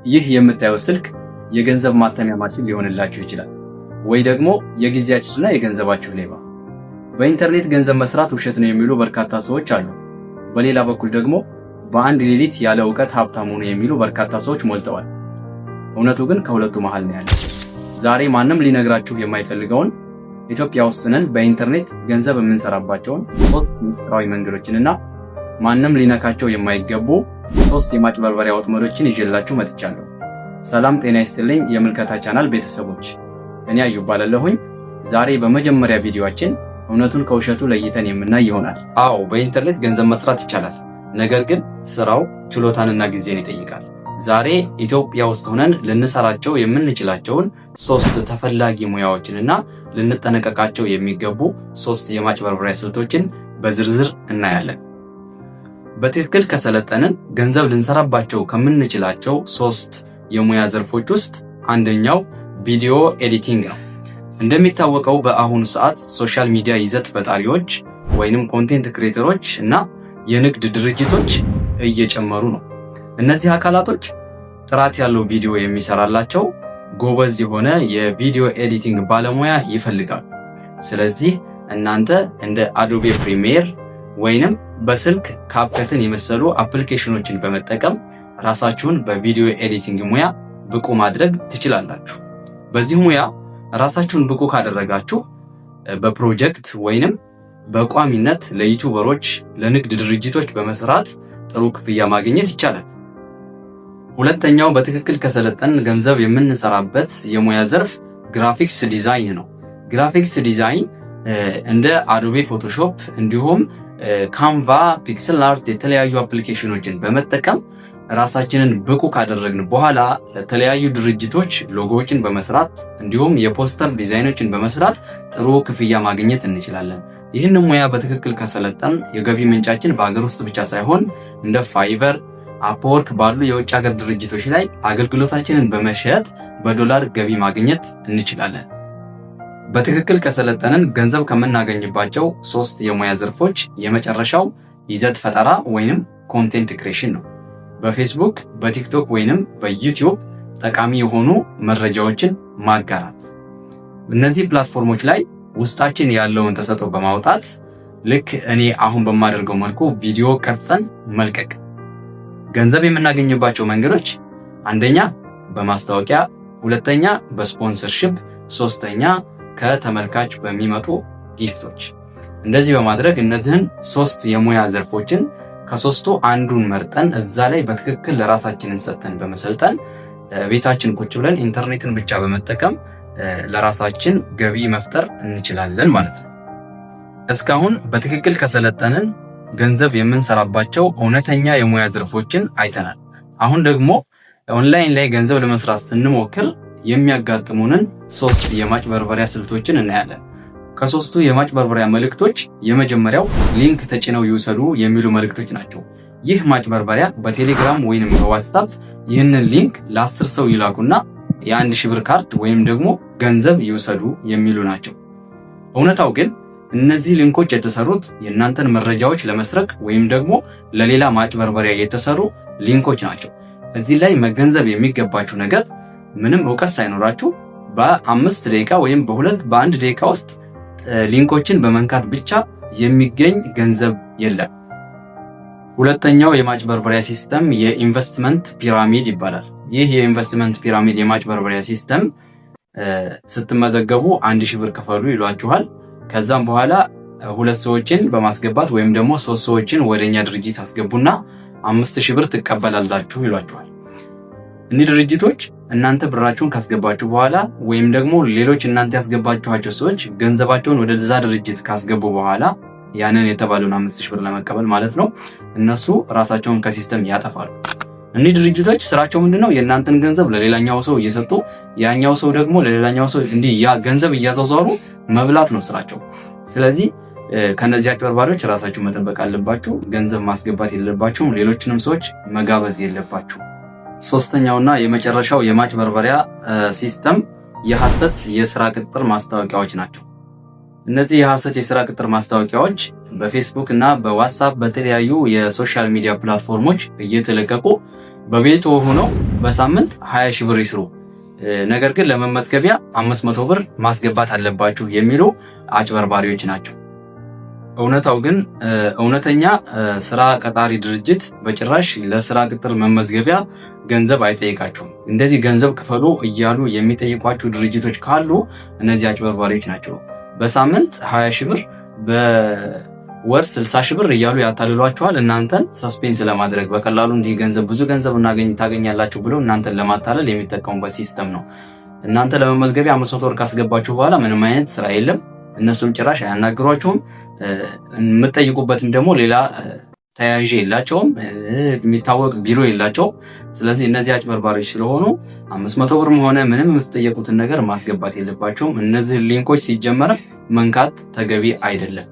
ይህ የምታዩት ስልክ የገንዘብ ማተሚያ ማሽን ሊሆንላችሁ ይችላል፣ ወይ ደግሞ የጊዜያችሁና የገንዘባችሁ ሌባ። በኢንተርኔት ገንዘብ መስራት ውሸት ነው የሚሉ በርካታ ሰዎች አሉ። በሌላ በኩል ደግሞ በአንድ ሌሊት ያለ ዕውቀት ሀብታም ሆኑ የሚሉ በርካታ ሰዎች ሞልተዋል። እውነቱ ግን ከሁለቱ መሃል ነው ያለው። ዛሬ ማንም ሊነግራችሁ የማይፈልገውን ኢትዮጵያ ውስጥ ነን በኢንተርኔት ገንዘብ የምንሰራባቸውን 3 ምስጢራዊ መንገዶችንና ማንም ሊነካቸው የማይገቡ 3 የማጭበርበሪያ ወጥመዶችን ይዤላችሁ መጥቻለሁ። ሰላም ጤና ይስጥልኝ የምልከታ ቻናል ቤተሰቦች፣ እኔ አዩ እባላለሁኝ። ዛሬ በመጀመሪያ ቪዲዮአችን እውነቱን ከውሸቱ ለይተን የምናይ ይሆናል። አዎ በኢንተርኔት ገንዘብ መስራት ይቻላል፣ ነገር ግን ስራው ችሎታንና ጊዜን ይጠይቃል። ዛሬ ኢትዮጵያ ውስጥ ሆነን ልንሰራቸው የምንችላቸውን 3 ተፈላጊ ሙያዎችንና ልንጠነቀቃቸው የሚገቡ 3 የማጭበርበሪያ ስልቶችን በዝርዝር እናያለን። በትክክል ከሰለጠንን ገንዘብ ልንሰራባቸው ከምንችላቸው 3 የሙያ ዘርፎች ውስጥ አንደኛው ቪዲዮ ኤዲቲንግ ነው። እንደሚታወቀው በአሁኑ ሰዓት ሶሻል ሚዲያ ይዘት ፈጣሪዎች ወይንም ኮንቴንት ክሬተሮች እና የንግድ ድርጅቶች እየጨመሩ ነው። እነዚህ አካላቶች ጥራት ያለው ቪዲዮ የሚሰራላቸው ጎበዝ የሆነ የቪዲዮ ኤዲቲንግ ባለሙያ ይፈልጋሉ። ስለዚህ እናንተ እንደ አዶቤ ፕሪሚየር ወይንም በስልክ ካፕከትን የመሰሉ አፕሊኬሽኖችን በመጠቀም ራሳችሁን በቪዲዮ ኤዲቲንግ ሙያ ብቁ ማድረግ ትችላላችሁ። በዚህ ሙያ ራሳችሁን ብቁ ካደረጋችሁ በፕሮጀክት ወይንም በቋሚነት ለዩቲዩበሮች፣ ለንግድ ድርጅቶች በመስራት ጥሩ ክፍያ ማግኘት ይቻላል። ሁለተኛው በትክክል ከሰለጠን ገንዘብ የምንሰራበት የሙያ ዘርፍ ግራፊክስ ዲዛይን ነው። ግራፊክስ ዲዛይን እንደ አዶቤ ፎቶሾፕ እንዲሁም ካንቫ፣ ፒክሰል አርት የተለያዩ አፕሊኬሽኖችን በመጠቀም ራሳችንን ብቁ ካደረግን በኋላ ለተለያዩ ድርጅቶች ሎጎዎችን በመስራት እንዲሁም የፖስተር ዲዛይኖችን በመስራት ጥሩ ክፍያ ማግኘት እንችላለን። ይህን ሙያ በትክክል ከሰለጠን የገቢ ምንጫችን በአገር ውስጥ ብቻ ሳይሆን እንደ ፋይቨር፣ አፕወርክ ባሉ የውጭ ሀገር ድርጅቶች ላይ አገልግሎታችንን በመሸጥ በዶላር ገቢ ማግኘት እንችላለን። በትክክል ከሰለጠንን ገንዘብ ከምናገኝባቸው 3 የሙያ ዘርፎች የመጨረሻው ይዘት ፈጠራ ወይንም ኮንቴንት ክሬሽን ነው። በፌስቡክ፣ በቲክቶክ ወይንም በዩቲዩብ ጠቃሚ የሆኑ መረጃዎችን ማጋራት። እነዚህ ፕላትፎርሞች ላይ ውስጣችን ያለውን ተሰጥኦ በማውጣት ልክ እኔ አሁን በማደርገው መልኩ ቪዲዮ ቀርጸን መልቀቅ። ገንዘብ የምናገኝባቸው መንገዶች አንደኛ በማስታወቂያ፣ ሁለተኛ በስፖንሰርሺፕ፣ ሶስተኛ ከተመልካች በሚመጡ ጊፍቶች። እንደዚህ በማድረግ እነዚህን 3 የሙያ ዘርፎችን ከ3ቱ አንዱን መርጠን እዛ ላይ በትክክል ለራሳችንን ሰጥተን በመሰልጠን ቤታችን ቁጭ ብለን ኢንተርኔትን ብቻ በመጠቀም ለራሳችን ገቢ መፍጠር እንችላለን ማለት ነው። እስካሁን በትክክል ከሰለጠንን ገንዘብ የምንሰራባቸው እውነተኛ የሙያ ዘርፎችን አይተናል። አሁን ደግሞ ኦንላይን ላይ ገንዘብ ለመስራት ስንሞክር የሚያጋጥሙንን 3 የማጭበርበሪያ ስልቶችን እናያለን። ከ3ቱ የማጭበርበሪያ መልእክቶች የመጀመሪያው ሊንክ ተጭነው ይውሰዱ የሚሉ መልእክቶች ናቸው። ይህ ማጭበርበሪያ በቴሌግራም ወይንም በዋትስአፕ ይህንን ሊንክ ለ10 ሰው ይላኩና የ1000 ብር ካርድ ወይም ደግሞ ገንዘብ ይውሰዱ የሚሉ ናቸው። እውነታው ግን እነዚህ ሊንኮች የተሰሩት የእናንተን መረጃዎች ለመስረቅ ወይም ደግሞ ለሌላ ማጭበርበሪያ የተሰሩ ሊንኮች ናቸው። እዚህ ላይ መገንዘብ የሚገባችሁ ነገር ምንም ዕውቀት ሳይኖራችሁ በ5 ደቂቃ ወይም በ1 ደቂቃ ውስጥ ሊንኮችን በመንካት ብቻ የሚገኝ ገንዘብ የለም። ሁለተኛው የማጭበርበሪያ ሲስተም የኢንቨስትመንት ፒራሚድ ይባላል። ይህ የኢንቨስትመንት ፒራሚድ የማጭበርበሪያ ሲስተም ስትመዘገቡ 1000 ብር ክፈሉ ይሏችኋል። ከዛም በኋላ 2 ሰዎችን በማስገባት ወይም ደግሞ 3 ሰዎችን ወደኛ ድርጅት አስገቡና 5000 ብር ትቀበላላችሁ ይሏችኋል። እኒህ ድርጅቶች እናንተ ብራችሁን ካስገባችሁ በኋላ ወይም ደግሞ ሌሎች እናንተ ያስገባችኋቸው ሰዎች ገንዘባቸውን ወደዛ ድርጅት ካስገቡ በኋላ ያንን የተባለውን 5000 ብር ለመቀበል ማለት ነው እነሱ ራሳቸውን ከሲስተም ያጠፋሉ። እኒህ ድርጅቶች ስራቸው ምንድነው? የእናንተን ገንዘብ ለሌላኛው ሰው እየሰጡ ያኛው ሰው ደግሞ ለሌላኛው ሰው እንዲህ ገንዘብ እያዟዟሩ መብላት ነው ስራቸው። ስለዚህ ከነዚህ አጭበርባሪዎች ራሳችሁ መጠበቅ አለባችሁ። ገንዘብ ማስገባት የለባችሁም። ሌሎችንም ሰዎች መጋበዝ የለባችሁ። ሶስተኛውና የመጨረሻው የማጭበርበሪያ ሲስተም የሐሰት የሥራ ቅጥር ማስታወቂያዎች ናቸው። እነዚህ የሐሰት የሥራ ቅጥር ማስታወቂያዎች በፌስቡክ እና በዋትስአፕ በተለያዩ የሶሻል ሚዲያ ፕላትፎርሞች እየተለቀቁ በቤቱ ሆነው በሳምንት 20 ሺህ ብር ይስሩ፣ ነገር ግን ለመመዝገቢያ 500 ብር ማስገባት አለባችሁ የሚሉ አጭበርባሪዎች ናቸው። እውነታው ግን እውነተኛ ስራ ቀጣሪ ድርጅት በጭራሽ ለስራ ቅጥር መመዝገቢያ ገንዘብ አይጠይቃችሁም። እንደዚህ ገንዘብ ክፈሉ እያሉ የሚጠይቋችሁ ድርጅቶች ካሉ እነዚህ አጭበርባሪዎች ናቸው። በሳምንት 20 ሺህ ብር በወር 60 ሺህ ብር እያሉ ያታልሏችኋል። እናንተን ሰስፔንስ ለማድረግ በቀላሉ እንዲህ ብዙ ገንዘብ ታገኛላችሁ ብለው እናንተን ለማታለል የሚጠቀሙበት ሲስተም ነው። እናንተ ለመመዝገቢያ 500 ብር ካስገባችሁ በኋላ ምንም አይነት ስራ የለም። እነሱም ጭራሽ አያናግሯችሁም። የምትጠይቁበትም ደግሞ ሌላ ተያያዥ የላቸውም፣ የሚታወቅ ቢሮ የላቸውም። ስለዚህ እነዚህ አጭበርባሪዎች ስለሆኑ 500 ብርም ሆነ ምንም የምትጠየቁትን ነገር ማስገባት የለባቸውም። እነዚህ ሊንኮች ሲጀመር መንካት ተገቢ አይደለም።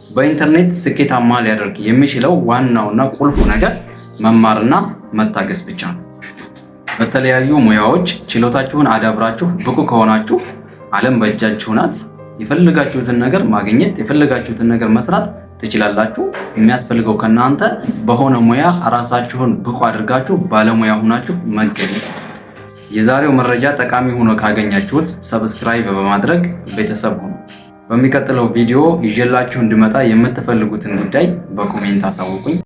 በኢንተርኔት ስኬታማ ሊያደርግ የሚችለው ዋናውና ቁልፉ ነገር መማርና መታገስ ብቻ ነው። በተለያዩ ሙያዎች ችሎታችሁን አዳብራችሁ ብቁ ከሆናችሁ ዓለም በእጃችሁ ናት። የፈለጋችሁትን ነገር ማግኘት፣ የፈለጋችሁትን ነገር መስራት ትችላላችሁ። የሚያስፈልገው ከናንተ በሆነ ሙያ ራሳችሁን ብቁ አድርጋችሁ ባለሙያ ሆናችሁ መገኘት። የዛሬው መረጃ ጠቃሚ ሆኖ ካገኛችሁት ሰብስክራይብ በማድረግ ቤተሰብ ሁኑ። በሚቀጥለው ቪዲዮ ይዤላችሁ እንድመጣ የምትፈልጉትን ጉዳይ በኮሜንት አሳውቁኝ።